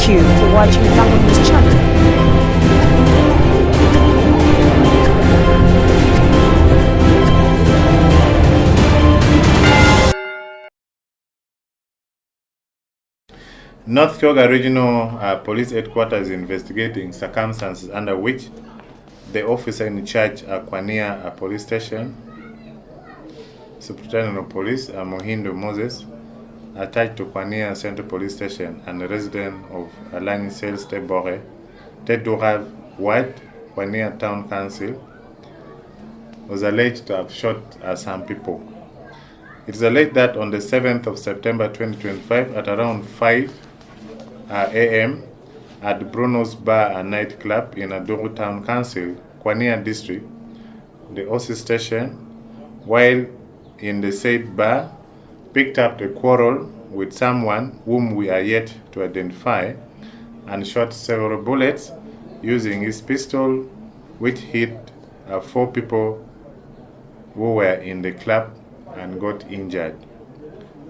Thank you for watching Lango News channel. North Kyoga Regional Police Headquarters investigating circumstances under which the officer in charge at Kwania Police Station, Superintendent of Police Mohindo Moses, attached to Kwania Central Police Station and a resident of Alani Sales Tedurav Ward, Kwania Town Council, was alleged to have shot some people. It is alleged that on the 7th of September 2025 at around 5 a.m. at Bruno's Bar and Nightclub in Aduru Town Council, Kwania District, the OC station, while in the said bar, picked up a quarrel with someone whom we are yet to identify and shot several bullets using his pistol, which hit 4 people who were in the club and got injured.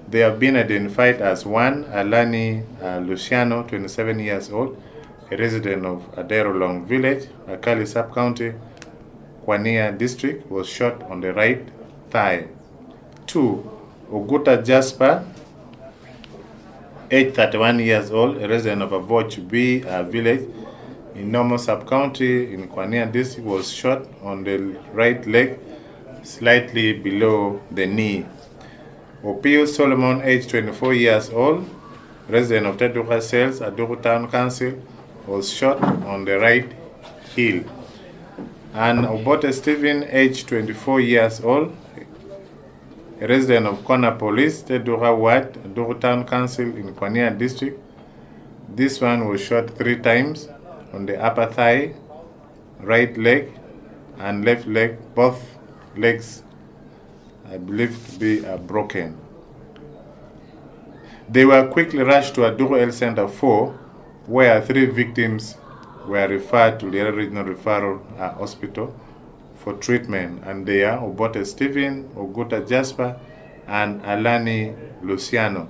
They have been identified as one, Alani Luciano, 27 years old, a resident of Aderolong Village, Akali Sub-County, Kwania District, was shot on the right thigh. 2, Oguta Jasper, age 31 years old, a resident of Avoch B Village in Nomo Sub-County in Kwania District, was shot on the right leg, slightly below the knee. Opio Solomon, age 24 years old, resident of Tedura Sales at Duru Town Council, was shot on the right heel. And Obote Stephen, age 24 years old, a resident of Kona Police, Tedura Ward, Duru Town Council in Kwania District. This one was shot 3 times on the upper thigh, right leg, and left leg. Both legs I believe to be broken. They were quickly rushed to Aduru Health Center 4, where 3 victims were referred to the Regional Referral Hospital for treatment, and they are Obote Stephen, Oguta Jasper, and Alani Luciano.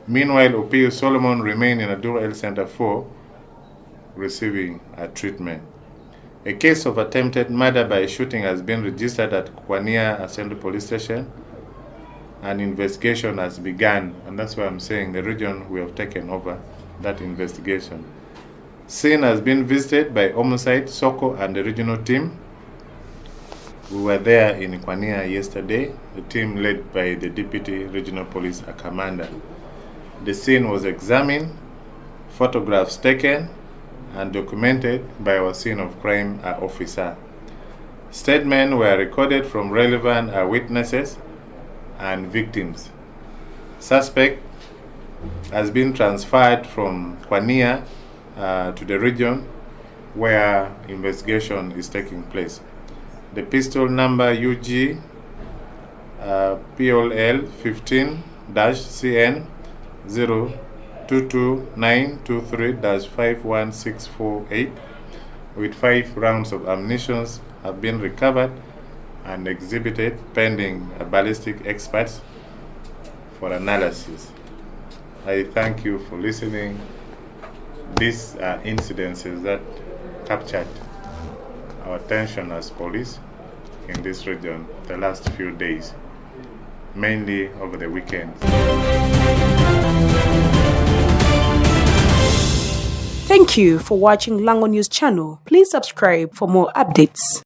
Meanwhile, Opio Solomon remained in Aduru Health Center 4 receiving treatment. A case of attempted murder by shooting has been registered at Kwania Central Police Station. An investigation has begun, and that's why I'm saying the region we have taken over that investigation. Scene has been visited by Homicide, Soko, and the regional team. We were there in Kwania yesterday, the team led by the Deputy Regional Police Commander. The scene was examined, photographs taken, and documented by our scene of crime officer. Statements were recorded from relevant witnesses and victims. Suspect has been transferred from Kwania to the region where investigation is taking place. The pistol number UG PLL 15-CN 022923-51648 with 5 rounds of ammunition have been recovered and exhibited pending ballistic experts for analysis. I thank you for listening. These are incidences that captured our attention as police in this region the last few days, mainly over the weekend. Thank you for watching Lango News channel. Please subscribe for more updates.